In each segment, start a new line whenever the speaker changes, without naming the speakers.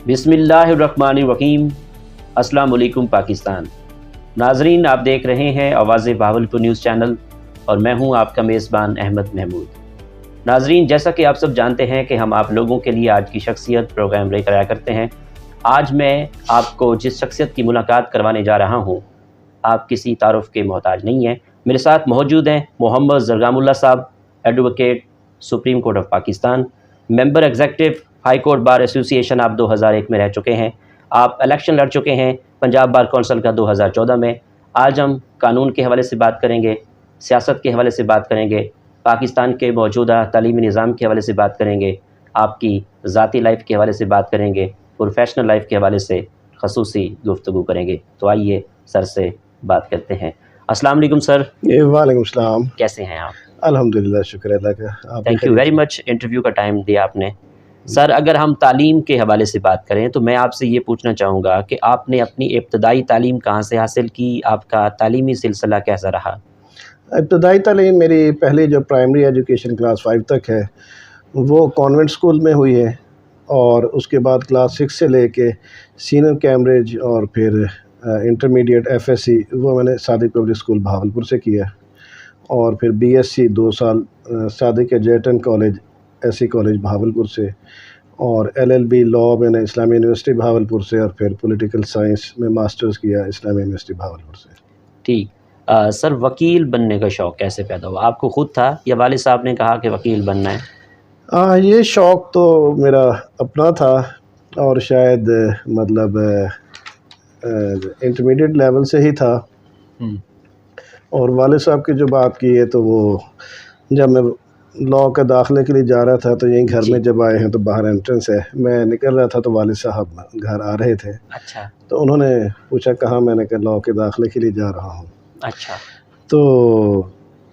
بسم اللہ الرحمن الرحیم۔ السلام علیکم پاکستان۔ ناظرین، آپ دیکھ رہے ہیں آواز بہاولپور نیوز چینل اور میں ہوں آپ کا میزبان احمد محمود۔ ناظرین، جیسا کہ آپ سب جانتے ہیں کہ ہم آپ لوگوں کے لیے آج کی شخصیت پروگرام لے کر آیا کرتے ہیں۔ آج میں آپ کو جس شخصیت کی ملاقات کروانے جا رہا ہوں، آپ کسی تعارف کے محتاج نہیں ہیں۔ میرے ساتھ موجود ہیں محمد زرگام اللہ صاحب، advocate, supreme Court of Pakistan, member executive high court bar ایسوسی ایشن۔ آپ 2001 میں رہ چکے ہیں۔ آپ الیکشن لڑ چکے ہیں پنجاب بار کونسل کا 2014 میں۔ آج ہم قانون کے حوالے سے بات کریں گے، سیاست کے حوالے سے بات کریں گے، پاکستان کے موجودہ تعلیمی نظام کے حوالے سے بات کریں گے، آپ کی ذاتی لائف کے حوالے سے بات کریں گے، پروفیشنل لائف کے حوالے سے خصوصی گفتگو کریں گے۔ تو آئیے سر سے بات کرتے ہیں۔ السلام علیکم سر۔
وعلیکم السلام۔
کیسے ہیں آپ؟
الحمدللہ، شکر اللہ کا۔
Thank you very much interview کا ٹائم دیا آپ نے۔ سر، اگر ہم تعلیم کے حوالے سے بات کریں تو میں آپ سے یہ پوچھنا چاہوں گا کہ آپ نے اپنی ابتدائی تعلیم کہاں سے حاصل کی؟ آپ کا تعلیمی سلسلہ کیسا رہا؟
ابتدائی تعلیم میری پہلی جو پرائمری ایجوکیشن کلاس 5 تک ہے وہ کانوینٹ اسکول میں ہوئی ہے، اور اس کے بعد کلاس 6 سے لے کے سینئر کیمبرج اور پھر انٹرمیڈیٹ FSc وہ میں نے صادق پبلک اسکول بہاولپور سے کیا، اور پھر BSc 2 سال صادق ایجیٹن کالج ایسی کالج بہاولپور سے، اور LLB لاء میں نے اسلامی یونیورسٹی بہاولپور سے، اور پھر پولیٹیکل سائنس میں ماسٹرز کیا اسلامی یونیورسٹی بہاولپور سے۔
ٹھیک۔ سر، وکیل بننے کا شوق کیسے پیدا ہوا؟ آپ کو خود تھا یا والد صاحب نے کہا کہ وکیل بننا ہے؟
یہ شوق تو میرا اپنا تھا، اور شاید مطلب انٹرمیڈیٹ لیول سے ہی تھا۔ اور والد صاحب کی جو بات کی ہے تو وہ جب میں لاء کے داخلے کے لیے جا رہا تھا تو یہیں گھر میں جب آئے ہیں تو باہر انٹرنس ہے، میں نکل رہا تھا تو والد صاحب گھر آ رہے تھے۔
اچھا۔
تو انہوں نے پوچھا کہاں؟ میں نے کہا لاء کے داخلے کے لیے جا رہا ہوں۔
اچھا۔
تو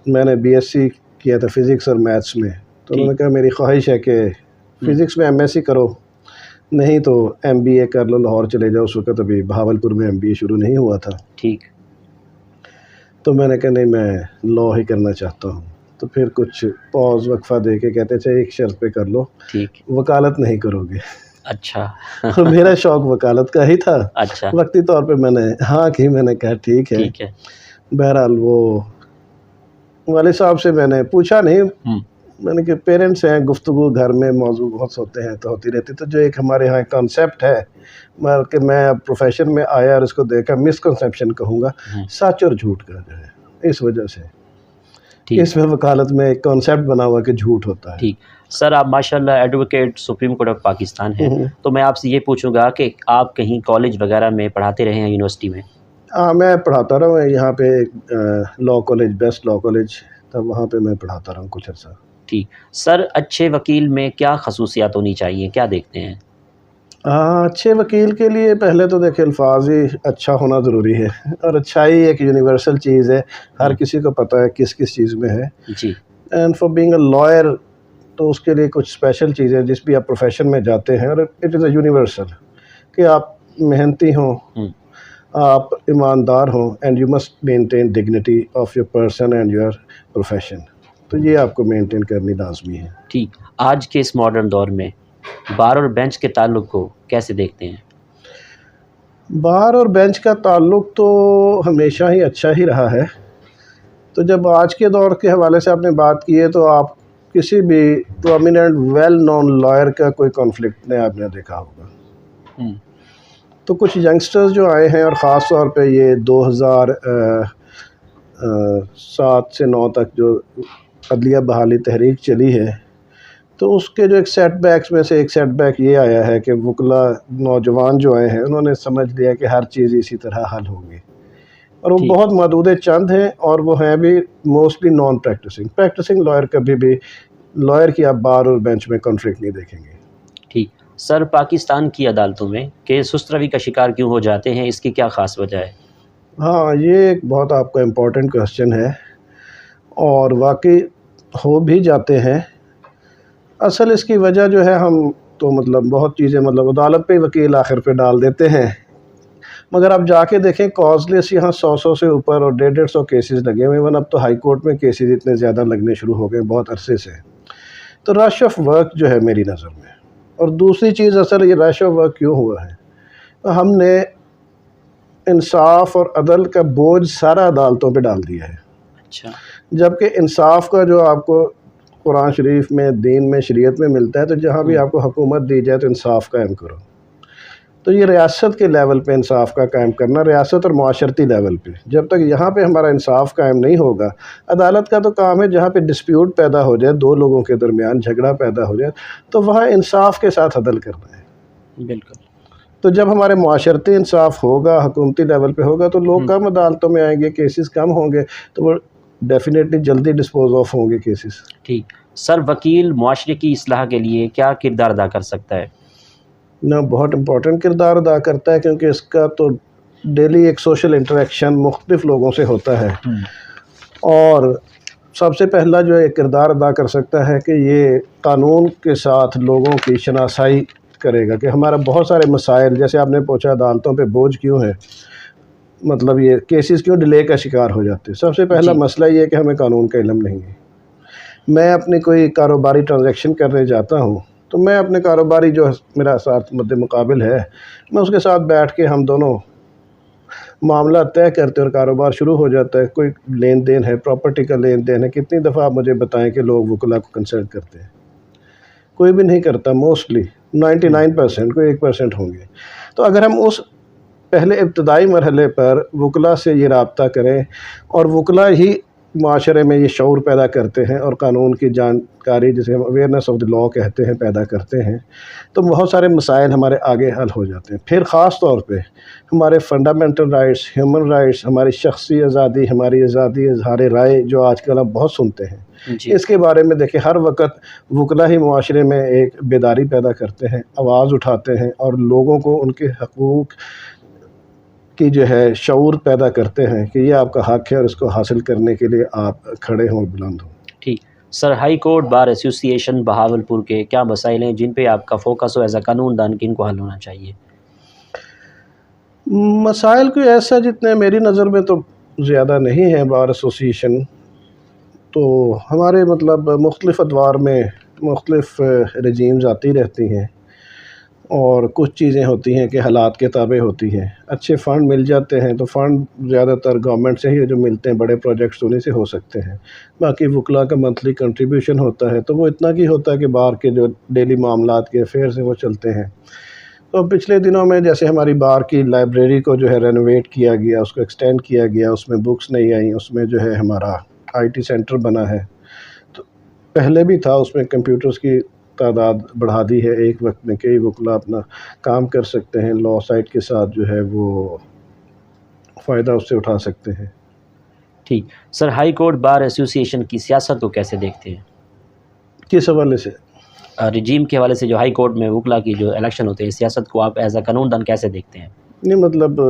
میں نے BSc کیا تھا فزکس اور میتھس میں، تو انہوں نے کہا میری خواہش ہے کہ فزکس میں MSc کرو، نہیں تو MBA کر لو، لاہور چلے جاؤ۔ اس وقت ابھی بہاولپور میں MBA شروع نہیں ہوا تھا۔
ٹھیک۔
تو میں نے کہا نہیں، میں لاء ہی کرنا چاہتا ہوں۔ تو پھر کچھ پاز وقفہ دے کے کہتے تھے ایک شرط پہ کر لو،
ٹھیک۔
وکالت نہیں کرو گے۔
اچھا۔
تو میرا شوق وکالت کا ہی تھا۔
اچھا۔
وقتی طور پہ میں نے ہاں کی، میں نے کہا ٹھیک ہے۔
ٹھیک ہے۔
بہرحال وہ والد صاحب سے میں نے پوچھا نہیں، میں نے کہ پیرنٹس ہیں، گفتگو گھر میں موضوع بہت ہوتے ہیں تو ہوتی رہتی، تو جو ایک ہمارے یہاں کانسیپٹ ہے کہ میں اب پروفیشن میں آیا اور اس کو دیکھا مسکنسیپشن کہوں گا، سچ اور جھوٹ کا جو ہے، اس وجہ سے اس میں وکالت میں ایک کانسیپٹ بنا ہوا کہ جھوٹ ہوتا ہے۔
ٹھیک۔ سر، آپ ماشاءاللہ advocate supreme Court of Pakistan ہیں، تو میں آپ سے یہ پوچھوں گا کہ آپ کہیں کالج وغیرہ میں پڑھاتے رہے ہیں، یونیورسٹی میں؟
میں پڑھاتا رہا ہوں یہاں پہ law college, best law college تھا، وہاں پہ میں پڑھاتا رہا ہوں کچھ عرصہ۔
ٹھیک۔ سر، اچھے وکیل میں کیا خصوصیات ہونی چاہیے؟ کیا دیکھتے ہیں؟
اچھے وکیل کے لیے پہلے تو دیکھیں الفاظ ہی اچھا ہونا ضروری ہے، اور اچھائی ایک یونیورسل چیز ہے، ہر کسی کو پتہ ہے کس کس چیز میں ہے۔
جی۔
And for being a liar, تو اس کے لیے کچھ اسپیشل چیزیں جس بھی آپ پروفیشن میں جاتے ہیں، اور اٹ از اے یونیورسل کہ آپ محنتی ہوں، آپ ایماندار ہوں، and you must maintain dignity of your person and your profession, تو یہ آپ کو مینٹین کرنی لازمی ہے۔
ٹھیک۔ آج کے اس ماڈرن دور میں بار اور بینچ کے تعلق کو کیسے دیکھتے ہیں؟
بار اور بینچ کا تعلق تو ہمیشہ ہی اچھا ہی رہا ہے، تو جب آج کے دور کے حوالے سے آپ نے بات کی ہے تو آپ کسی بھی پرومیننٹ ویل نون لائر کا کوئی کانفلکٹ نہیں آپ نے دیکھا ہوگا۔ تو کچھ ینگسٹرز جو آئے ہیں، اور خاص طور پہ یہ 2007 سے 9 تک جو عدلیہ بحالی تحریک چلی ہے، تو اس کے جو ایک سیٹ بیکس میں سے ایک سیٹ بیک یہ آیا ہے کہ وکلا نوجوان جو آئے ہیں انہوں نے سمجھ لیا کہ ہر چیز اسی طرح حل ہوگی، اور وہ بہت محدود چند ہیں، اور وہ ہیں بھی موسٹلی نان پریکٹسنگ لائر۔ کبھی بھی لائر کی آپ بار اور بینچ میں کانفلکٹ نہیں دیکھیں گے۔
ٹھیک۔ سر، پاکستان کی عدالتوں میں کیس سست روی کا شکار کیوں ہو جاتے ہیں؟ اس کی کیا خاص وجہ ہے؟
ہاں، یہ ایک بہت آپ کا امپورٹنٹ کوسچن ہے، اور واقعی ہو بھی جاتے ہیں۔ اصل اس کی وجہ جو ہے، ہم تو مطلب بہت چیزیں مطلب عدالت پہ وکیل آخر پہ ڈال دیتے ہیں، مگر آپ جا کے دیکھیں کاز لیس یہاں 100 سے اوپر اور 150 کیسز لگے ہوئے ہیں، اب تو ہائی کورٹ میں کیسز اتنے زیادہ لگنے شروع ہو گئے بہت عرصے سے۔ تو رش آف ورک جو ہے میری نظر میں، اور دوسری چیز اصل یہ رش آف ورک کیوں ہوا ہے، ہم نے انصاف اور عدل کا بوجھ سارا عدالتوں پہ ڈال دیا ہے،
اچھا
جبکہ انصاف کا جو آپ کو قرآن شریف میں، دین میں، شریعت میں ملتا ہے، تو جہاں بھی آپ کو حکومت دی جائے تو انصاف قائم کرو. تو یہ ریاست کے لیول پہ انصاف کا قائم کرنا، ریاست اور معاشرتی لیول پہ، جب تک یہاں پہ ہمارا انصاف قائم نہیں ہوگا. عدالت کا تو کام ہے جہاں پہ ڈسپیوٹ پیدا ہو جائے، دو لوگوں کے درمیان جھگڑا پیدا ہو جائے، تو وہاں انصاف کے ساتھ عدل کرنا ہے.
بالکل.
تو جب ہمارے معاشرتی انصاف ہوگا، حکومتی لیول پہ ہوگا، تو لوگ کم عدالتوں میں آئیں گے، کیسز کم ہوں گے، تو وہ ڈیفینیٹلی جلدی ڈسپوز آف ہوں گے کیسز.
ٹھیک سر، وکیل معاشرے کی اصلاح کے لیے کیا کردار ادا کر سکتا ہے؟
بہت امپورٹنٹ کردار ادا کرتا ہے، کیونکہ اس کا تو ڈیلی ایک سوشل انٹریکشن مختلف لوگوں سے ہوتا ہے. اور سب سے پہلا جو ایک کردار ادا کر سکتا ہے کہ یہ قانون کے ساتھ لوگوں کی شناسائی کرے گا، کہ ہمارا بہت سارے مسائل، جیسے آپ نے پوچھا عدالتوں پہ بوجھ کیوں ہے، مطلب یہ کیسز کیوں ڈیلے کا شکار ہو جاتے ہیں. سب سے پہلا مسئلہ یہ ہے کہ ہمیں قانون کا علم نہیں ہے. میں اپنی کوئی کاروباری ٹرانزیکشن کرنے جاتا ہوں، تو میں اپنے کاروباری جو میرا ساتھ مد مقابل ہے، میں اس کے ساتھ بیٹھ کے ہم دونوں معاملہ طے کرتے اور کاروبار شروع ہو جاتا ہے. کوئی لین دین ہے، پراپرٹی کا لین دین ہے. کتنی دفعہ آپ مجھے بتائیں کہ لوگ وکلا کو کنسلٹ کرتے ہیں؟ کوئی بھی نہیں کرتا، موسٹلی 99%، کوئی 1% ہوں گے. تو اگر ہم اس پہلے ابتدائی مرحلے پر وکلا سے یہ رابطہ کریں، اور وکلا ہی معاشرے میں یہ شعور پیدا کرتے ہیں اور قانون کی جانکاری، جسے ہم اویئرنیس آف دی لا کہتے ہیں، پیدا کرتے ہیں، تو بہت سارے مسائل ہمارے آگے حل ہو جاتے ہیں. پھر خاص طور پہ ہمارے فنڈامنٹل رائٹس، ہیومن رائٹس، ہماری شخصی آزادی، ہماری آزادی اظہار رائے، جو آج کل ہم بہت سنتے ہیں، اس کے بارے میں دیکھیں ہر وقت وکلا ہی معاشرے میں ایک بیداری پیدا کرتے ہیں، آواز اٹھاتے ہیں، اور لوگوں کو ان کے حقوق کی جو ہے شعور پیدا کرتے ہیں کہ یہ آپ کا حق ہے اور اس کو حاصل کرنے کے لیے آپ کھڑے ہوں، بلند ہوں.
ٹھیک سر، ہائی کورٹ بار ایسوسی ایشن بہاولپور کے کیا مسائل ہیں جن پہ آپ کا فوکس ہو ایز اے قانون دان، کن کو حل ہونا چاہیے؟
مسائل کوئی ایسا جتنے میری نظر میں تو زیادہ نہیں ہے. بار ایسوسی ایشن تو ہمارے مطلب مختلف ادوار میں مختلف رجیمز آتی رہتی ہیں، اور کچھ چیزیں ہوتی ہیں کہ حالات کے تابع ہوتی ہیں. اچھے فنڈ مل جاتے ہیں، تو فنڈ زیادہ تر گورنمنٹ سے ہی جو ملتے ہیں، بڑے پروجیکٹس انہیں سے ہو سکتے ہیں. باقی وکلا کا منتھلی کنٹریبیوشن ہوتا ہے، تو وہ اتنا کی ہوتا ہے کہ بار کے جو ڈیلی معاملات کے افیئرز ہیں وہ چلتے ہیں. تو پچھلے دنوں میں جیسے ہماری بار کی لائبریری کو جو ہے رینوویٹ کیا گیا، اس کو ایکسٹینڈ کیا گیا، اس میں بکس نہیں آئیں، اس میں جو ہے ہمارا آئی ٹی سینٹر بنا ہے. تو پہلے بھی تھا، اس میں کمپیوٹرز کی تعداد بڑھا دی ہے. ایک وقت میں کئی وکلا اپنا کام کر سکتے ہیں، لا سائٹ کے ساتھ جو ہے وہ فائدہ اس سے اٹھا سکتے ہیں.
ٹھیک سر، ہائی کورٹ بار ایسوسی ایشن کی سیاست کو کیسے دیکھتے ہیں؟
کس حوالے سے؟
رجیم کے حوالے سے، جو ہائی کورٹ میں وکلا کی جو الیکشن ہوتے ہیں، سیاست کو آپ ایز اے قانون دان کیسے دیکھتے ہیں؟
نہیں مطلب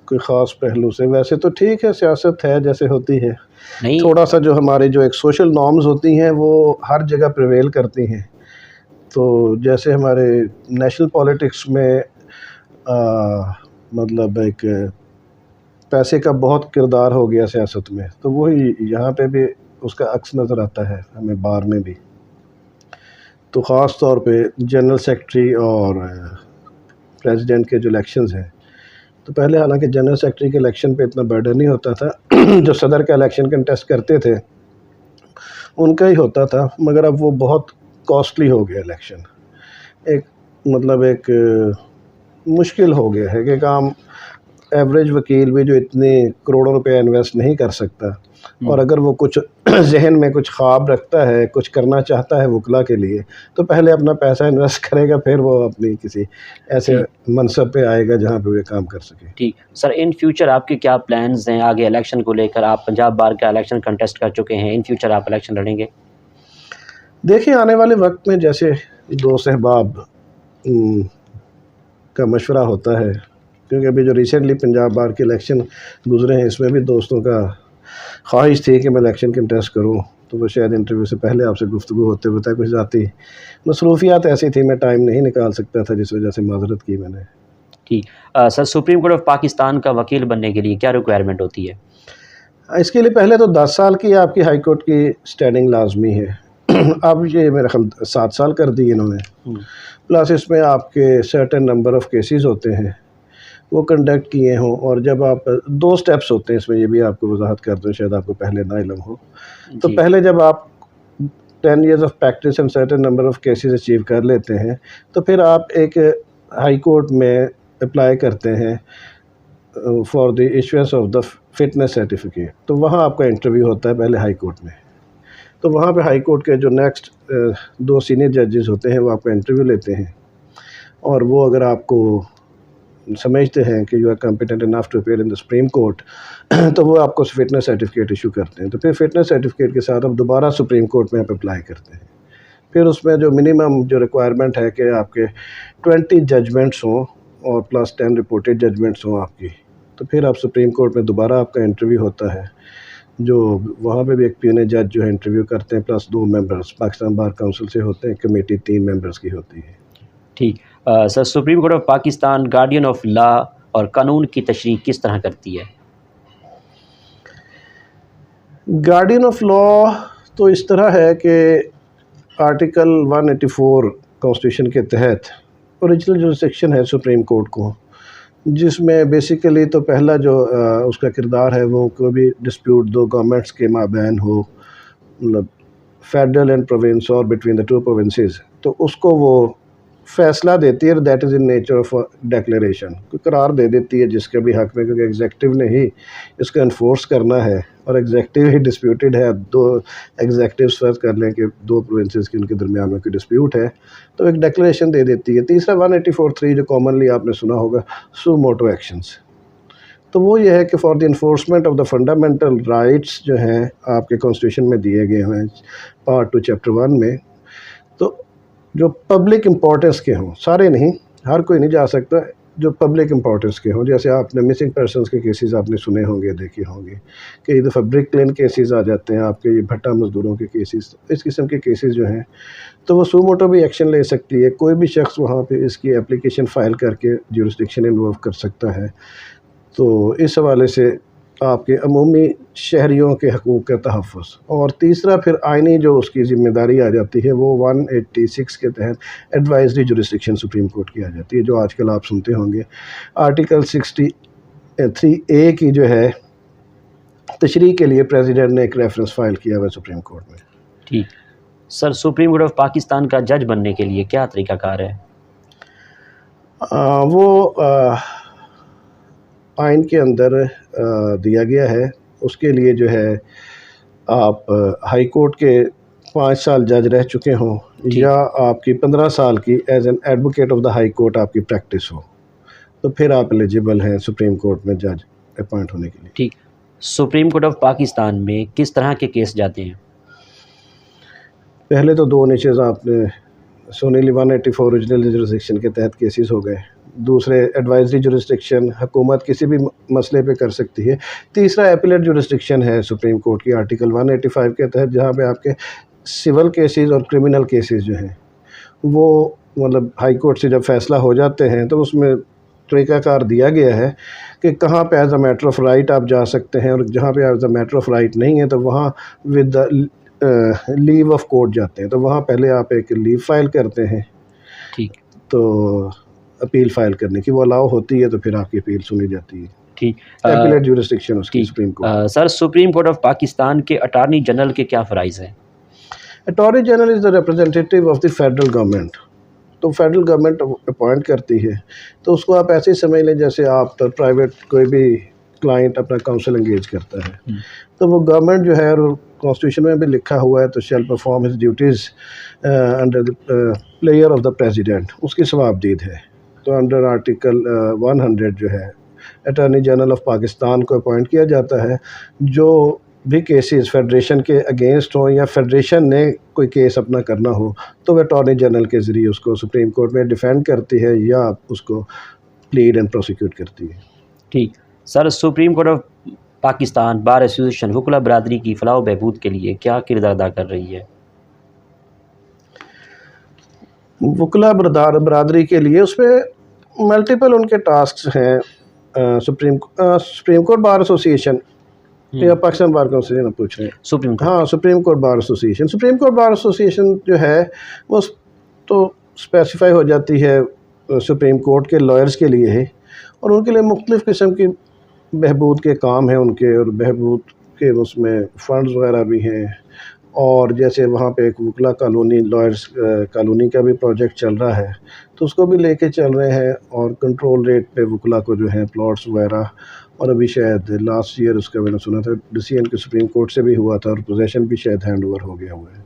کوئی خاص پہلو سے، ویسے تو ٹھیک ہے، سیاست ہے جیسے ہوتی ہے.
نہیں،
تھوڑا سا جو ہمارے جو ایک سوشل نارمز ہوتی ہیں وہ ہر جگہ پریویل کرتی ہیں. تو جیسے ہمارے نیشنل پولیٹکس میں مطلب ایک پیسے کا بہت کردار ہو گیا سیاست میں، تو وہی یہاں پہ بھی اس کا عکس نظر آتا ہے ہمیں بار میں بھی. تو خاص طور پہ جنرل سیکرٹری اور پریزیڈنٹ کے جو الیکشنز ہیں، تو پہلے حالانکہ جنرل سیکرٹری کے الیکشن پہ اتنا برڈن نہیں ہوتا تھا، جو صدر کا الیکشن کنٹیسٹ کرتے تھے ان کا ہی ہوتا تھا، مگر اب وہ بہت کاسٹلی ہو گیا الیکشن. ایک مطلب ایک مشکل ہو گیا ہے کہ کام ایوریج وکیل بھی جو اتنے کروڑوں روپے انویسٹ نہیں کر سکتا، اور اگر وہ کچھ ذہن میں کچھ خواب رکھتا ہے، کچھ کرنا چاہتا ہے وکلا کے لیے، تو پہلے اپنا پیسہ انویسٹ کرے گا، پھر وہ اپنی کسی ایسے منصب پہ آئے گا جہاں پہ وہ کام کر سکے.
ٹھیک سر، ان فیوچر آپ کے کیا پلانز ہیں آگے الیکشن کو لے کر؟ آپ پنجاب بار کا الیکشن کنٹیسٹ کر چکے ہیں، ان فیوچر آپ الیکشن لڑیں گے؟
دیکھیں آنے والے وقت میں جیسے دوست احباب کا مشورہ ہوتا ہے، کیونکہ ابھی جو ریسنٹلی پنجاب بار کے الیکشن گزرے ہیں، اس میں بھی دوستوں کا خواہش تھی کہ میں الیکشن کنٹیسٹ کروں، تو وہ شاید انٹرویو سے پہلے آپ سے گفتگو ہوتے ہوتا ہے، کچھ ذاتی مصروفیات ایسی تھی، میں ٹائم نہیں نکال سکتا تھا، جس وجہ سے معذرت کی میں نے.
ٹھیک sir, Supreme Court of Pakistan کا وکیل بننے کے لیے کیا ریکوائرمنٹ ہوتی ہے؟
اس کے لیے پہلے تو 10 سال کی آپ کی ہائی کورٹ کی اسٹینڈنگ لازمی ہے. اب یہ میرا خیال 7 سال کر دی انہوں نے، پلس اس میں آپ کے سرٹن نمبر آف کیسز ہوتے ہیں وہ کنڈکٹ کیے ہوں، اور جب آپ 2 سٹیپس ہوتے ہیں اس میں، یہ بھی آپ کو وضاحت کر دوں شاید آپ کو پہلے نہ علم ہو. تو پہلے جب آپ 10 years of practice and certain number of cases achieve کر لیتے ہیں تو پھر آپ ایک ہائی کورٹ میں اپلائی کرتے ہیں for the issuance of the fitness certificate. تو وہاں آپ کا انٹرویو ہوتا ہے پہلے ہائی کورٹ میں. تو وہاں پہ ہائی کورٹ کے جو نیکسٹ 2 سینئر ججز ہوتے ہیں وہ آپ کا انٹرویو لیتے ہیں، اور وہ اگر آپ کو سمجھتے ہیں کہ you are competent enough to appear in the supreme court تو وہ آپ کو فٹنس سرٹیفکیٹ ایشو کرتے ہیں. تو پھر فٹنس سرٹیفکیٹ کے ساتھ آپ دوبارہ سپریم کورٹ میں آپ اپلائی کرتے ہیں. پھر اس میں جو منیمم جو ریکوائرمنٹ ہے کہ آپ کے 20 ججمنٹس ہوں اور پلس 10 رپورٹڈ ججمنٹس ہوں آپ کی. تو پھر آپ سپریم کورٹ میں دوبارہ آپ کا انٹرویو ہوتا ہے، جو وہاں پہ بھی ایک پیونے جج جو ہے انٹرویو کرتے ہیں، plus 2 members Pakistan bar council سے ہوتے ہیں، کمیٹی 3 ممبرس کی ہوتی ہے.
ٹھیک sir, Supreme Court of Pakistan guardian of law اور قانون کی تشریح کس طرح کرتی ہے؟
گارڈین آف لا تو اس طرح ہے کہ آرٹیکل 184 کانسٹیٹیوشن کے تحت اوریجنل جو سیکشن ہے سپریم کورٹ کو، جس میں بیسیکلی تو پہلا جو اس کا کردار ہے وہ کوئی بھی ڈسپیوٹ 2 گورنمنٹس کے مابین ہو، مطلب فیڈرل اینڈ پروونس اور بٹوین دا 2 پروونسز، تو اس کو وہ فیصلہ دیتی ہے. That is in nature of declaration, کوئی قرار دے دیتی ہے جس کے بھی حق میں، کیونکہ ایگزیکٹو نے ہی اس کو انفورس کرنا ہے، اور ایگزیکٹو ہی ڈسپیوٹڈ ہے. 2 ایگزیکٹوز فرض کر لیں کہ 2 پروونسز کے ان کے درمیان میں کوئی ڈسپیوٹ ہے تو ایک ڈیکلیریشن دے دیتی ہے. تیسرا 184(3) جو کامنلی آپ نے سنا ہوگا، سو موٹو ایکشنز. تو وہ یہ ہے کہ for the enforcement of the fundamental rights جو ہیں آپ کے کانسٹیٹیوشن میں دیے گئے ہیں پارٹ 2 چیپٹر 1 میں، تو جو پبلک امپورٹنس کے ہوں، سارے نہیں، ہر کوئی نہیں جا سکتا، جو پبلک امپورٹنس کے ہوں. جیسے آپ نے مسنگ پرسنس کے کیسز آپ نے سنے ہوں گے، دیکھے ہوں گے کہ یہ دفعہ برک لین کیسز آ جاتے ہیں آپ کے، یہ بھٹا مزدوروں کے کیسز، اس قسم کے کیسز جو ہیں تو وہ سو موٹو بھی ایکشن لے سکتی ہے. کوئی بھی شخص وہاں پہ اس کی اپلیکیشن فائل کر کے جیورسڈکشن انوالو کر سکتا ہے. تو اس حوالے سے آپ کے عمومی شہریوں کے حقوق کا تحفظ. اور تیسرا پھر آئینی جو اس کی ذمہ داری آ جاتی ہے وہ 186 کے تحت ایڈوائزری جورسڈکشن سپریم کورٹ کی آ جاتی ہے، جو آج کل آپ سنتے ہوں گے. آرٹیکل 63A کی جو ہے تشریح کے لیے پریزیڈنٹ نے ایک ریفرنس فائل کیا ہوا سپریم کورٹ میں.
ٹھیک sir, Supreme Court of Pakistan کا جج بننے کے لیے کیا طریقہ کار ہے؟
وہ آئین کے اندر دیا گیا ہے. اس کے لیے جو ہے آپ ہائی کورٹ کے 5 سال جج رہ چکے ہوں، یا آپ کی 15 سال کی as an advocate of the high court آپ کی پریکٹس ہو، تو پھر آپ ایلیجیبل ہیں سپریم کورٹ میں جج اپوائنٹ ہونے کے لیے.
ٹھیک، سپریم کورٹ آف پاکستان میں کس طرح کے کیس جاتے ہیں؟
پہلے تو 2 نیچز آپ نے سنی لی، 184 اوریجنل جورسڈکشن کے تحت کیسز ہو گئے. دوسرے ایڈوائزری جورسڈکشن، حکومت کسی بھی مسئلے پہ کر سکتی ہے. تیسرا ایپیلیٹ جورسڈکشن ہے سپریم کورٹ کی آرٹیکل 185 کے تحت، جہاں پہ آپ کے سول کیسز اور کرمنل کیسز جو ہیں وہ مطلب ہائی کورٹ سے جب فیصلہ ہو جاتے ہیں تو اس میں طریقہ کار دیا گیا ہے کہ کہاں پہ as a matter of right آپ جا سکتے ہیں، اور جہاں پہ as a matter of right نہیں ہے تو وہاں ود لیو آف کورٹ جاتے ہیں. تو وہاں پہلے آپ ایک لیو فائل کرتے ہیں،
ٹھیک،
تو اپیل فائل کرنے کی وہ الاؤ ہوتی ہے، تو پھر آپ کی اپیل سنی جاتی ہے.
ٹھیک،
ایپیلیٹ جورسڈکشن اس کی Supreme Court.
Sir, Supreme Court of Pakistan کے اٹارنی جنرل کے کیا فرائض ہیں؟
Attorney general is the representative of the federal government. تو فیڈرل گورنمنٹ اپوائنٹ کرتی ہے، تو اس کو آپ ایسے ہی سمجھ لیں جیسے آپ پرائیویٹ کوئی بھی کلائنٹ اپنا کاؤنسل انگیج کرتا ہے. تو وہ گورنمنٹ جو ہے، اور کانسٹیٹیوشن میں بھی لکھا ہوا ہے، تو shall perform his duties under the pleasure of the president, اس کی ثوابدید ہے. تو انڈر آرٹیکل 100 جو ہے اٹارنی جنرل آف پاکستان کو اپوائنٹ کیا جاتا ہے. جو بھی کیسز فیڈریشن کے اگینسٹ ہوں یا فیڈریشن نے کوئی کیس اپنا کرنا ہو تو وہ اٹارنی جنرل کے ذریعے اس کو سپریم کورٹ میں ڈیفینڈ کرتی ہے یا اس کو پلیڈ اینڈ پروسیکیوٹ کرتی ہے.
ٹھیک sir, Supreme Court of Pakistan bar association وکلا برادری کی فلاح و بہبود کے لیے کیا کردار ادا کر رہی ہے؟
وکلا برادری کے لیے اس میں ملٹیپل ان کے ٹاسکس ہیں. سپریم کورٹ بار ایسوسیشن یا پاکستان بار کونسل آپ پوچھ رہے ہیں؟
Supreme Court.
ہاں، Supreme Court bar association. Supreme Court bar association جو ہے وہ تو اسپیسیفائی ہو جاتی ہے سپریم کورٹ کے لائرز کے لیے ہے، اور ان کے لیے مختلف قسم کی بہبود کے کام ہیں ان کے، اور بہبود کے اس میں فنڈز وغیرہ بھی ہیں. اور جیسے وہاں پہ ایک وکلا کالونی، لائرز کالونی کا بھی پروجیکٹ چل رہا ہے، تو اس کو بھی لے کے چل رہے ہیں، اور کنٹرول ریٹ پہ وکلا کو جو ہے پلاٹس وغیرہ. اور ابھی شاید لاسٹ ایئر اس کا میں نے سنا تھا ڈیسیژن کے سپریم کورٹ سے بھی ہوا تھا، اور پوزیشن بھی شاید ہینڈ اوور ہو گیا ہوا ہے.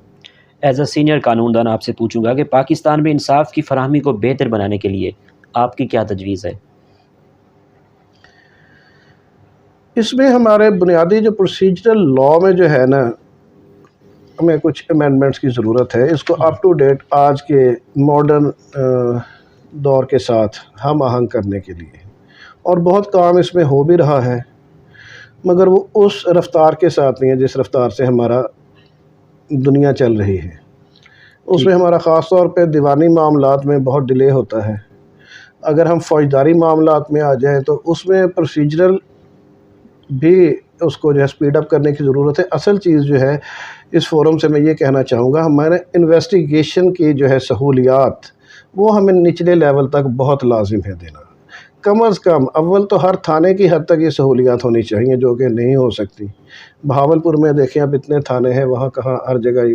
ایز اے سینئر قانون دان آپ سے پوچھوں گا کہ پاکستان میں انصاف کی فراہمی کو بہتر بنانے کے لیے آپ کی کیا تجویز ہے؟
اس میں ہمارے بنیادی جو پروسیجرل لا میں جو ہے نا، ہمیں کچھ امینڈمنٹس کی ضرورت ہے، اس کو اپ ٹو ڈیٹ آج کے ماڈرن دور کے ساتھ ہم آہنگ کرنے کے لیے. اور بہت کام اس میں ہو بھی رہا ہے، مگر وہ اس رفتار کے ساتھ نہیں ہے جس رفتار سے ہمارا دنیا چل رہی ہے. اس میں ہمارا خاص طور پہ دیوانی معاملات میں بہت ڈیلے ہوتا ہے. اگر ہم فوجداری معاملات میں آ جائیں تو اس میں پروسیجرل بھی اس کو جو ہے سپیڈ اپ کرنے کی ضرورت ہے. اصل چیز جو ہے اس فورم سے میں یہ کہنا چاہوں گا، ہمارے انویسٹیگیشن کی جو ہے سہولیات وہ ہمیں نچلے لیول تک بہت لازم ہے دینا. کم از کم اول تو ہر تھانے کی حد تک یہ سہولیات ہونی چاہیے، جو کہ نہیں ہو سکتی. بہاولپور میں دیکھیں اب اتنے تھانے ہیں، وہاں کہاں ہر جگہ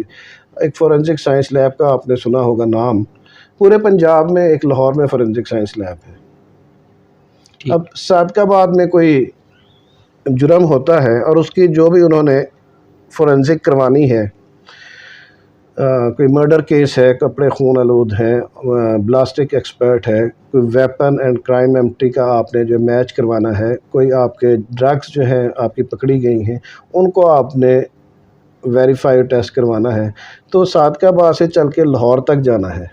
ایک فورینسک سائنس لیب کا آپ نے سنا ہوگا نام، پورے پنجاب میں ایک لاہور میں فورینسک سائنس لیب ہے. اب صادق آباد میں کوئی جرم ہوتا ہے اور اس کی جو بھی انہوں نے فورینسک کروانی ہے، کوئی مرڈر کیس ہے، کپڑے خون آلود ہیں، بلاسٹک ایکسپرٹ ہے، کوئی ویپن اینڈ کرائم ایمٹی کا آپ نے جو میچ کروانا ہے، کوئی آپ کے ڈرگس جو ہیں آپ کی پکڑی گئی ہیں ان کو آپ نے ویریفائی ٹیسٹ کروانا ہے، تو صادق آباد سے چل کے لاہور تک جانا ہے.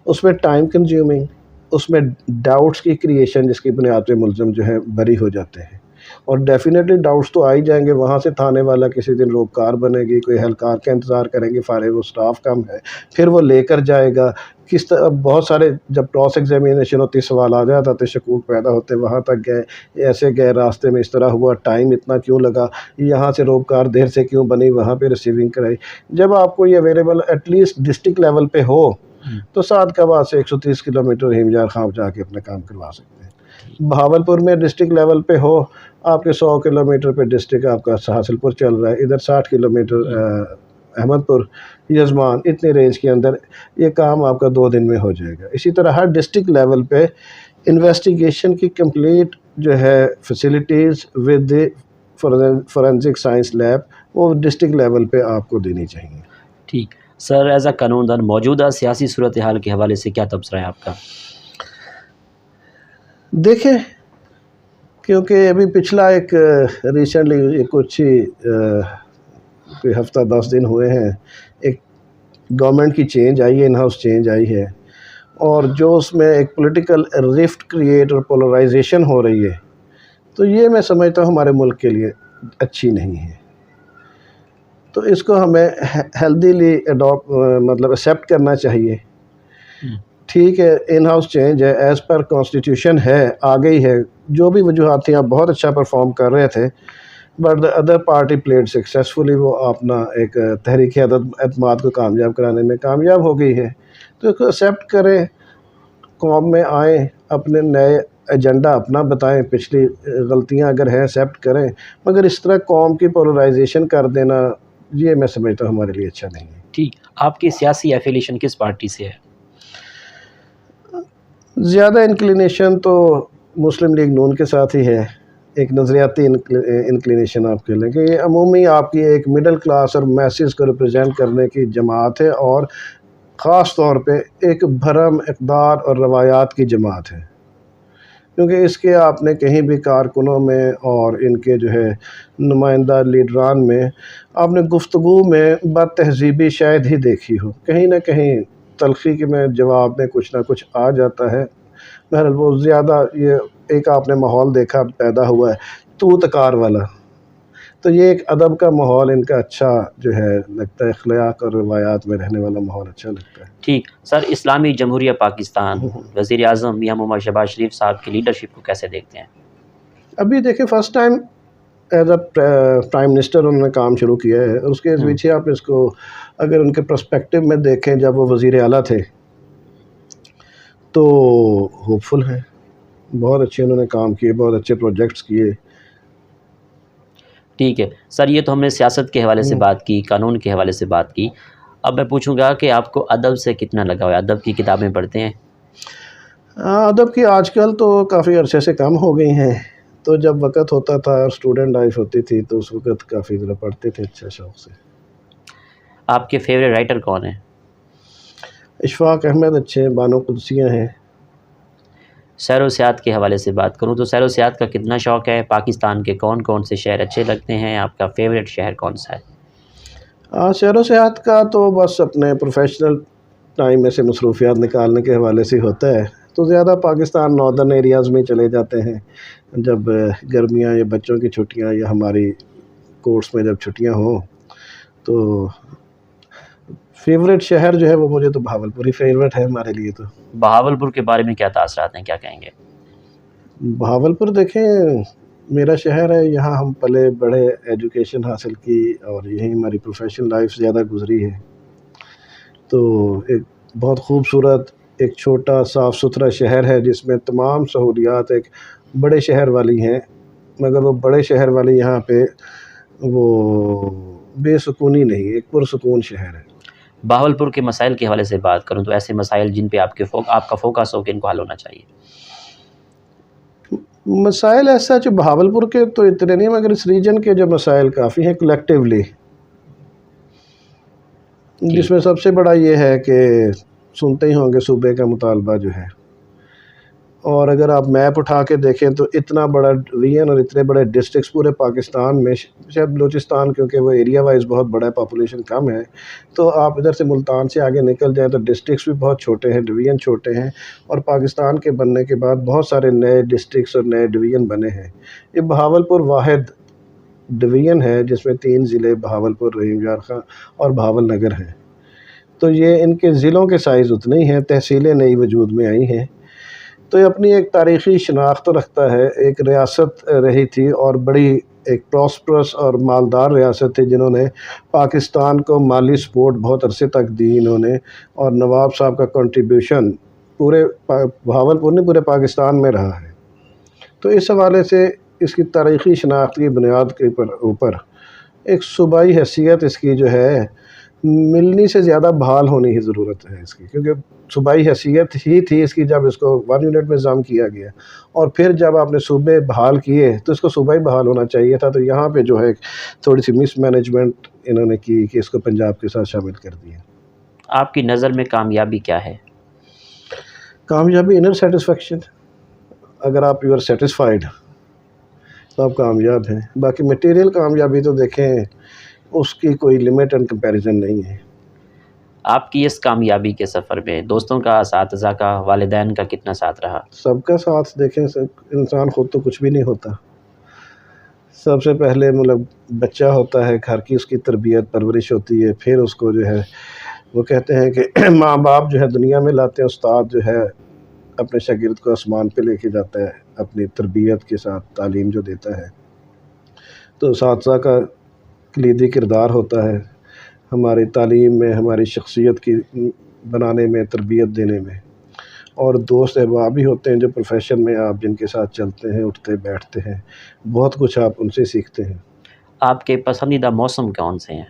اس میں ٹائم کنزیومنگ، اس میں ڈاؤٹس کی کریشن جس کی بنیاد پہ ملزم جو ہے بری ہو جاتے ہیں. اور ڈیفینیٹلی ڈاؤٹس تو آ ہی جائیں گے، وہاں سے تھانے والا کسی دن روکار بنے گی، کوئی اہلکار کا انتظار کریں گے، فارغ و سٹاف کم ہے، پھر وہ لے کر جائے گا. کس طرح بہت سارے جب کراس ایگزامینیشن ہوتی سوال آ جاتا تو شکوک پیدا ہوتے، وہاں تک گئے، ایسے گئے، راستے میں اس طرح ہوا، ٹائم اتنا کیوں لگا، یہاں سے روکار دیر سے کیوں بنی، وہاں پہ ریسیونگ کرائی. جب آپ کو یہ available at least district level پہ ہو تو صادق آباد سے 130 کلومیٹر ہیمجار خواب جا کے اپنا کام کروا سکتے ہیں. بہاولپور میں ڈسٹرکٹ لیول پہ ہو، آپ کے 100 کلومیٹر پہ ڈسٹرکٹ آپ کا حاصل پور چل رہا ہے، ادھر 60 کلومیٹر احمد پور، یزمان، اتنی رینج کے اندر یہ کام آپ کا 2 دن میں ہو جائے گا. اسی طرح ہر ڈسٹرکٹ لیول پہ انویسٹیگیشن کی کمپلیٹ جو ہے facilities with forensic science lab وہ ڈسٹرکٹ لیول پہ آپ کو دینی چاہیے.
ٹھیک سر، ایز اے قانون دان موجودہ سیاسی صورتحال کے حوالے سے کیا تبصرہ ہے آپ کا؟
دیکھیں، کیونکہ ابھی پچھلا ایک ریسنٹلی کچھ ہی کوئی ہفتہ 10 دن ہوئے ہیں، ایک گورنمنٹ کی چینج آئی ہے، ان ہاؤس چینج آئی ہے، اور جو اس میں ایک پولیٹیکل رفٹ کریٹ اور پولرائزیشن ہو رہی ہے، تو یہ میں سمجھتا ہوں ہمارے ملک کے لیے اچھی نہیں ہے. تو اس کو ہمیں ہیلدیلی مطلب ایکسیپٹ کرنا چاہیے. ٹھیک ہے، ان ہاؤس چینج ہے، ایز پر کانسٹیٹیوشن ہے، آ گئی ہے، جو بھی وجوہات تھیں آپ بہت اچھا پرفارم کر رہے تھے، but the other party pleaded successfully, وہ اپنا ایک تحریک اعتماد کو کامیاب کرانے میں کامیاب ہو گئی ہے. تو اس کو ایکسیپٹ کریں، قوم میں آئیں، اپنے نئے ایجنڈا اپنا بتائیں، پچھلی غلطیاں اگر ہیں ایکسیپٹ کریں، مگر اس طرح قوم کی پولرائزیشن کر دینا یہ میں سمجھتا ہوں ہمارے لیے اچھا نہیں ہے.
ٹھیک، آپ کی سیاسی ایفیلیشن کس پارٹی سے ہے؟
زیادہ انکلینیشن تو مسلم لیگ نون کے ساتھ ہی ہے. ایک نظریاتی انکلینیشن آپ کہہ لیں کہ یہ عمومی آپ کی ایک مڈل کلاس اور میسز کو ریپرزینٹ کرنے کی جماعت ہے، اور خاص طور پہ ایک بھرم اقدار اور روایات کی جماعت ہے. کیونکہ اس کے آپ نے کہیں بھی کارکنوں میں اور ان کے جو ہے نمائندہ لیڈران میں آپ نے گفتگو میں بد تہذیبی شاید ہی دیکھی ہو، کہیں نہ کہیں تلخی کے میں جواب میں کچھ نہ کچھ آ جاتا ہے. بہرحال وہ زیادہ یہ ایک آپ نے ماحول دیکھا پیدا ہوا ہے تو تکار والا، تو یہ ایک ادب کا ماحول ان کا اچھا جو ہے لگتا ہے، اخلاق اور روایات میں رہنے والا ماحول اچھا لگتا ہے.
ٹھیک سر، اسلامی جمہوریہ پاکستان وزیر اعظم میاں محمد شہباز شریف صاحب کی لیڈرشپ کو کیسے دیکھتے ہیں؟
ابھی دیکھیں، first time as a prime minister انہوں نے کام شروع کیا ہے، اور اس کے پیچھے آپ اس کو اگر ان کے پرسپیکٹو میں دیکھیں جب وہ وزیر اعلیٰ تھے تو ہوپ فل ہیں، بہت اچھے انہوں نے کام کیے، بہت اچھے پروجیکٹس کیے۔
ٹھیک ہے سر، یہ تو ہم نے سیاست کے حوالے سے بات کی، قانون کے حوالے سے بات کی، اب میں پوچھوں گا کہ آپ کو ادب سے کتنا لگا ہوا ہے؟ ادب کی کتابیں پڑھتے ہیں؟
ادب کی آج کل تو کافی عرصے سے کم ہو گئی ہیں، تو جب وقت ہوتا تھا اور اسٹوڈنٹ لائف ہوتی تھی تو اس وقت کافی ذرا پڑھتے تھے اچھا شوق سے۔
آپ کے فیوریٹ رائٹر کون ہیں؟
اشفاق احمد اچھے ہیں، بانو قدسیہ ہیں۔
سیر و سیاحت کے حوالے سے بات کروں تو سیر و سیاحت کا کتنا شوق ہے؟ پاکستان کے کون کون سے شہر اچھے لگتے ہیں؟ آپ کا فیوریٹ شہر کون سا ہے؟
سیر و سیاحت کا تو بس اپنے پروفیشنل ٹائم میں سے مصروفیات نکالنے کے حوالے سے ہوتا ہے، تو زیادہ پاکستان ناردرن ایریاز میں چلے جاتے ہیں جب گرمیاں یا بچوں کی چھٹیاں یا ہماری کورس میں جب چھٹیاں ہوں۔ تو فیوریٹ شہر جو ہے وہ مجھے تو بہاولپور ہی فیوریٹ ہے ہمارے لیے۔ تو
بہاولپور کے بارے میں کیا تاثرات ہیں، کیا کہیں گے؟
بہاولپور دیکھیں میرا شہر ہے، یہاں ہم پلے بڑے، ایجوکیشن حاصل کی اور یہیں ہماری پروفیشنل لائف زیادہ گزری ہے۔ تو ایک بہت خوبصورت، ایک چھوٹا صاف ستھرا شہر ہے جس میں تمام سہولیات ایک بڑے شہر والی ہیں، مگر وہ بڑے شہر والی یہاں پہ وہ بے سکونی نہیں، ایک پرسکون شہر ہے۔
بہاولپور کے مسائل کے حوالے سے بات کروں تو ایسے مسائل جن پہ آپ کا فوکس ہو کہ ان کو حل ہونا چاہیے۔
مسائل ایسا جو بہاولپور کے تو اتنے نہیں، مگر اس ریجن کے جو مسائل کافی ہیں کلیکٹیولی، جس میں سب سے بڑا یہ ہے کہ سنتے ہی ہوں گے صوبے کا مطالبہ جو ہے، اور اگر آپ میپ اٹھا کے دیکھیں تو اتنا بڑا ریجن اور اتنے بڑے ڈسٹرکٹس پورے پاکستان میں، شاید بلوچستان کیونکہ وہ ایریا وائز بہت بڑا ہے، پاپولیشن کم ہے، تو آپ ادھر سے ملتان سے آگے نکل جائیں تو ڈسٹرکٹس بھی بہت چھوٹے ہیں، ڈویژن چھوٹے ہیں، اور پاکستان کے بننے کے بعد بہت سارے نئے ڈسٹرکٹس اور نئے ڈویژن بنے ہیں۔ یہ بہاولپور واحد ڈویژن ہے جس میں 3 ضلع بہاولپور، رحیم یار خاں اور بہاول نگر ہیں، تو یہ ان کے ضلعوں کے سائز اتنے ہی ہیں، تحصیلیں نئی وجود میں آئی ہیں، تو یہ اپنی ایک تاریخی شناخت رکھتا ہے۔ ایک ریاست رہی تھی اور بڑی ایک پراسپرس اور مالدار ریاست تھی، جنہوں نے پاکستان کو مالی سپورٹ بہت عرصے تک دی انہوں نے، اور نواب صاحب کا کنٹریبیوشن پورے بہاولپور نہیں پورے پاکستان میں رہا ہے۔ تو اس حوالے سے اس کی تاریخی شناخت کی بنیاد کے اوپر ایک صوبائی حیثیت اس کی جو ہے ملنی سے زیادہ بحال ہونے کی ضرورت ہے اس کی، کیونکہ صوبائی حیثیت ہی تھی اس کی جب اس کو 1 یونٹ میں ضم کیا گیا، اور پھر جب آپ نے صوبے بحال کیے تو اس کو صوبائی بحال ہونا چاہیے تھا، تو یہاں پہ جو ہے تھوڑی سی مس مینجمنٹ انہوں نے کی کہ اس کو پنجاب کے ساتھ شامل کر دیا۔
آپ کی نظر میں کامیابی کیا ہے؟
کامیابی انر سیٹسفیکشن، اگر آپ یو آر سیٹسفائیڈ تو آپ کامیاب ہیں، باقی مٹیریل کامیابی تو دیکھیں اس کی کوئی لمٹ اینڈ کمپیریزن نہیں ہے۔
آپ کی اس کامیابی کے سفر میں دوستوں کا، اساتذہ کا، والدین کا کتنا ساتھ رہا؟
سب کا ساتھ دیکھیں، انسان خود تو کچھ بھی نہیں ہوتا، سب سے پہلے مطلب بچہ ہوتا ہے، گھر کی اس کی تربیت پرورش ہوتی ہے، پھر اس کو جو ہے وہ کہتے ہیں کہ ماں باپ جو ہے دنیا میں لاتے ہیں، استاد جو ہے اپنے شاگرد کو آسمان پہ لے کے جاتا ہے اپنی تربیت کے ساتھ، تعلیم جو دیتا ہے، تو اساتذہ کا کلیدی کردار ہوتا ہے ہماری تعلیم میں، ہماری شخصیت کی بنانے میں، تربیت دینے میں، اور دوست احباب بھی ہوتے ہیں جو پروفیشن میں آپ جن کے ساتھ چلتے ہیں، اٹھتے بیٹھتے ہیں، بہت کچھ آپ ان سے سیکھتے ہیں۔
آپ کے پسندیدہ موسم کون سے ہیں؟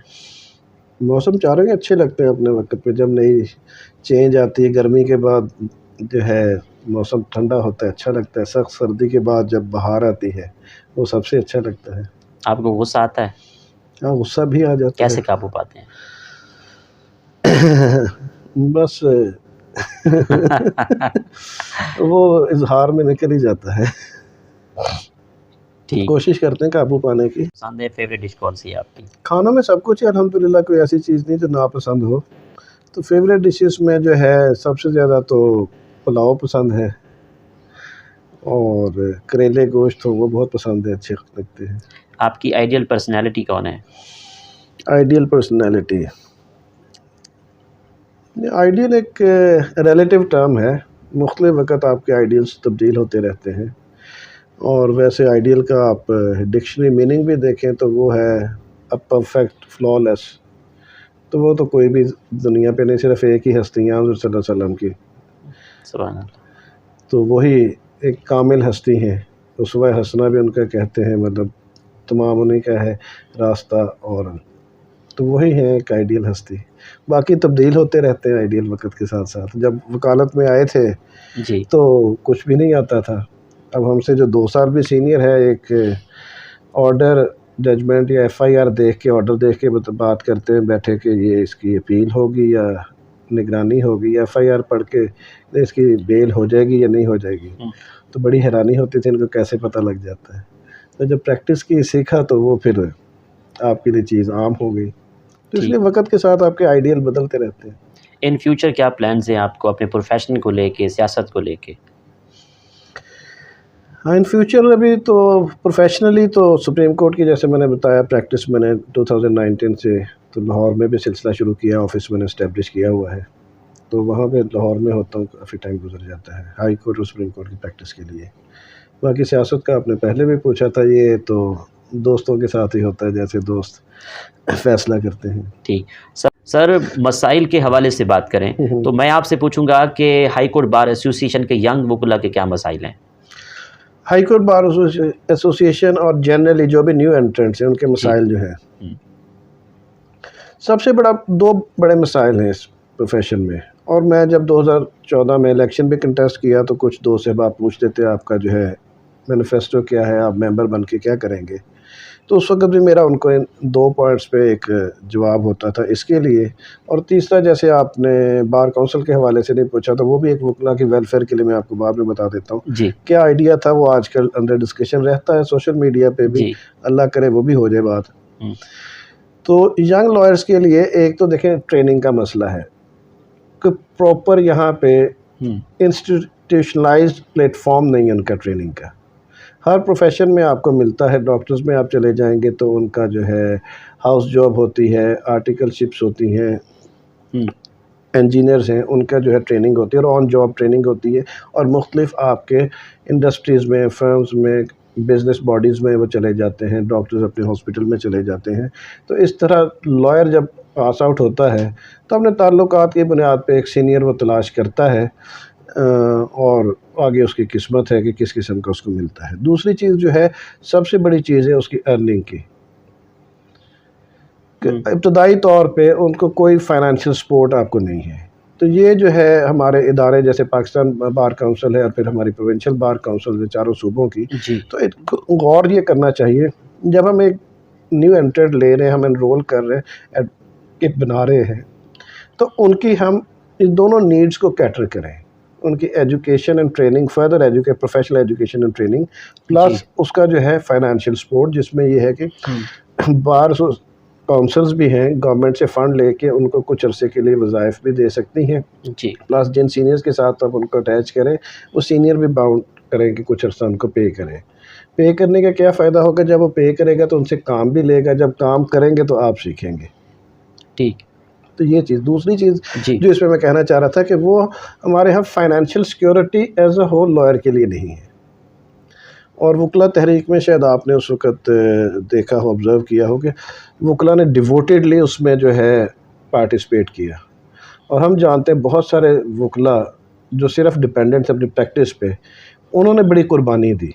موسم چاروں کے اچھے لگتے ہیں اپنے وقت پہ، جب نئی چینج آتی ہے، گرمی کے بعد جو ہے موسم ٹھنڈا ہوتا ہے اچھا لگتا ہے، سخت سردی کے بعد جب بہار آتی ہے وہ سب سے اچھا لگتا ہے۔
آپ کو غصہ آتا ہے؟
ہاں غصہ بھی آ جاتا
کیسے قابو پاتے ہیں؟
ہے بس وہ اظہار میں نکل ہی جاتا ہے،
ٹھیک۔
کوشش کرتے ہیں قابو پانے کی۔
پسند ہے فیوریٹ ڈش کون سی ہے آپ کی؟
کھانوں میں سب کچھ ہے الحمدللہ، کوئی ایسی چیز نہیں جو ناپسند ہو، تو فیوریٹ ڈشز میں جو ہے سب سے زیادہ تو پلاؤ پسند ہے، اور کریلے گوشت ہو وہ بہت پسند ہے، اچھے لگتے ہیں۔
آپ کی آئیڈیل پرسنالٹی کون ہے؟
آئیڈیل پرسنالٹی، آئیڈیل ایک ریلیٹیو ٹرم ہے، مختلف وقت آپ کے آئیڈیلس تبدیل ہوتے رہتے ہیں، اور ویسے آئیڈیل کا آپ ڈکشنری میننگ بھی دیکھیں تو وہ ہے پرفیکٹ فلالیس، تو وہ تو کوئی بھی دنیا پہ نہیں، صرف ایک ہی ہستی ہیں حضور صلی اللہ علیہ وسلم کی،
سبحان اللہ.
تو وہی ایک کامل ہستی ہیں، اسوہ حسنہ بھی ان کا کہتے ہیں، مطلب تمام انہیں کا ہے راستہ، اور تو وہی ہیں ایک آئیڈیل ہستی. باقی تبدیل ہوتے رہتے ہیں آئیڈیل وقت کے ساتھ ساتھ. جب وکالت میں آئے تھے
جی
تو کچھ بھی نہیں آتا تھا. اب ہم سے جو 2 سال بھی سینئر ہے، ایک آرڈر ججمنٹ یا ایف آئی آر دیکھ کے، آرڈر دیکھ کے بات کرتے ہیں بیٹھے کہ یہ اس کی اپیل ہوگی یا نگرانی ہوگی، یا ایف آئی آر پڑھ کے اس کی بیل ہو جائے گی یا نہیں ہو جائے گی. تو بڑی حیرانی ہوتی تھی ان کو کیسے پتہ لگ جاتا ہے. تو جب پریکٹس کی سیکھا تو وہ پھر آپ کے لیے چیز عام ہو گئی. تو اس لیے وقت کے ساتھ آپ کے آئیڈیل بدلتے رہتے ہیں.
ان فیوچر کیا پلانز ہیں آپ کو اپنے پروفیشن کو لے کے، سیاست کو لے کے؟
ہاں، ان فیوچر ابھی تو پروفیشنلی تو سپریم کورٹ کی جیسے میں نے بتایا پریکٹس میں نے 2019 سے تو لاہور میں بھی سلسلہ شروع کیا، آفس میں نے اسٹیبلش کیا ہوا ہے، تو وہاں پہ لاہور میں ہوتا ہوں، کافی ٹائم گزر جاتا ہے ہائی کورٹ اور سپریم کورٹ کی پریکٹس کے لیے. باقی سیاست کا آپ نے پہلے بھی پوچھا تھا، یہ تو دوستوں کے ساتھ ہی ہوتا ہے، جیسے دوست فیصلہ کرتے ہیں.
ٹھیک سر، مسائل کے حوالے سے بات کریں تو میں آپ سے پوچھوں گا کہ ہائی کورٹ بار ایسوسی ایشن کے ینگ وکلا کے کیا مسائل ہیں؟
ہائی کورٹ بار ایسوسی ایشن اور جنرلی جو بھی نیو انٹرنٹس ہیں ان کے مسائل جو ہیں، سب سے بڑا 2 بڑے مسائل ہیں اس پروفیشن میں. اور میں جب 2014 میں الیکشن بھی کنٹیسٹ کیا تو کچھ دوست احباب پوچھتے تھے آپ کا جو ہے مینیفیسٹو کیا ہے، آپ ممبر بن کے کیا کریں گے. تو اس وقت بھی میرا ان کو ان 2 پوائنٹس پہ ایک جواب ہوتا تھا اس کے لیے. اور تیسرا، جیسے آپ نے بار کونسل کے حوالے سے نہیں پوچھا تو وہ بھی ایک وکلا کی ویلفیئر کے لیے میں آپ کو بعد میں بتا دیتا ہوں.
جی
کیا آئیڈیا تھا وہ آج کل انڈر ڈسکشن رہتا ہے سوشل میڈیا پہ بھی،
جی
اللہ کرے وہ بھی ہو جائے بات. تو ینگ لائرس کے لیے ایک تو دیکھیں ٹریننگ کا مسئلہ ہے کہ پراپر یہاں پہ انسٹیٹیوشنلائزڈ پلیٹ فارم نہیں ہے ان کا ٹریننگ کا. ہر پروفیشن میں آپ کو ملتا ہے، ڈاکٹرز میں آپ چلے جائیں گے تو ان کا جو ہے ہاؤس جاب ہوتی ہے، آرٹیکل شپس ہوتی ہیں، انجینئرز ہیں ان کا جو ہے ٹریننگ ہوتی ہے اور آن جاب ٹریننگ ہوتی ہے. اور مختلف آپ کے انڈسٹریز میں، فرمز میں، بزنس باڈیز میں وہ چلے جاتے ہیں، ڈاکٹرز اپنے ہاسپٹل میں چلے جاتے ہیں. تو اس طرح لائر جب پاس آؤٹ ہوتا ہے تو اپنے تعلقات کی بنیاد پہ ایک سینئر وہ تلاش کرتا ہے، اور آگے اس کی قسمت ہے کہ کس قسم کا اس کو ملتا ہے. دوسری چیز جو ہے سب سے بڑی چیز ہے اس کی ارننگ کی. ابتدائی طور پہ ان کو کوئی فائنینشیل سپورٹ آپ کو نہیں ہے. تو یہ جو ہے ہمارے ادارے جیسے پاکستان بار کونسل ہے اور پھر ہماری پروونشل بار کونسل ہے چاروں صوبوں کی، تو غور یہ کرنا چاہیے جب ہم ایک نیو انٹرڈ لے رہے ہیں، ہم انرول کر رہے ہیں، کٹ بنا رہے ہیں، تو ان کی ہم ان دونوں نیڈز کو کیٹر کریں. ان کی education and training, further professional education and training, plus اس کا جو ہے فائنینشیل سپورٹ، جس میں یہ ہے کہ بار کونسلز بھی ہیں گورنمنٹ سے فنڈ لے کے ان کو کچھ عرصے کے لیے وظائف بھی دے سکتی ہیں. پلس جن سینئرز کے ساتھ آپ ان کو اٹیچ کریں وہ سینئر بھی باؤنڈ کریں کہ کچھ عرصہ ان کو پے کریں. پے کرنے کا کیا فائدہ ہوگا؟ جب وہ پے کرے گا تو ان سے کام بھی لے گا، جب کام کریں گے تو آپ سیکھیں گے.
ٹھیک.
تو یہ چیز. دوسری چیز جو اس پہ میں کہنا چاہ رہا تھا کہ وہ ہمارے ہاں financial security as a whole lawyer کے لیے نہیں ہے. اور وکلا تحریک میں شاید آپ نے اس وقت دیکھا ہو، آبزرو کیا ہو کہ وکلا نے ڈیووٹیڈلی اس میں جو ہے پارٹیسپیٹ کیا. اور ہم جانتے ہیں بہت سارے وکلا جو صرف ڈپینڈنٹس اپنی پریکٹس پہ، انہوں نے بڑی قربانی دی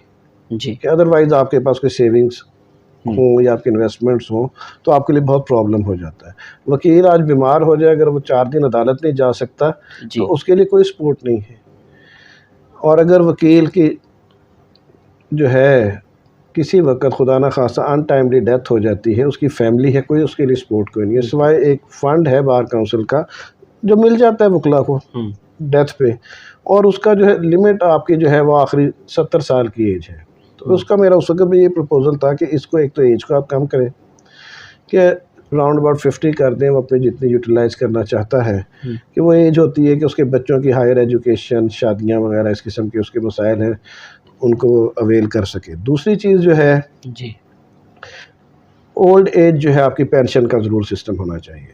کہ ادروائز آپ کے پاس کوئی سیونگز ہوں یا آپ کے انویسٹمنٹس ہوں تو آپ کے لیے بہت پرابلم ہو جاتا ہے. وکیل آج بیمار ہو جائے، اگر وہ 4 دن عدالت نہیں جا سکتا تو اس کے لیے کوئی سپورٹ نہیں ہے. اور اگر وکیل کی جو ہے کسی وقت خدا نہ خواستہ ان ٹائملی ڈیتھ ہو جاتی ہے، اس کی فیملی ہے، کوئی اس کے لیے سپورٹ کوئی نہیں ہے سوائے ایک فنڈ ہے بار کونسل کا جو مل جاتا ہے وکلا کو ڈیتھ پہ. اور اس کا جو ہے لمٹ آپ کی جو ہے وہ آخری 70 سال کی ایج ہے. تو اس کا میرا اس وقت بھی یہ پروپوزل تھا کہ اس کو ایک تو ایج کو آپ کم کریں کہ راؤنڈ اباؤٹ 50 کر دیں، وہ اپنی جتنی یوٹیلائز کرنا چاہتا ہے کہ وہ ایج ہوتی ہے کہ اس کے بچوں کی ہائر ایجوکیشن، شادیاں وغیرہ اس قسم کے اس کے مسائل ہیں، ان کو اویل کر سکے. دوسری چیز جو ہے اولڈ ایج جو ہے آپ کی پینشن کا ضرور سسٹم ہونا چاہیے.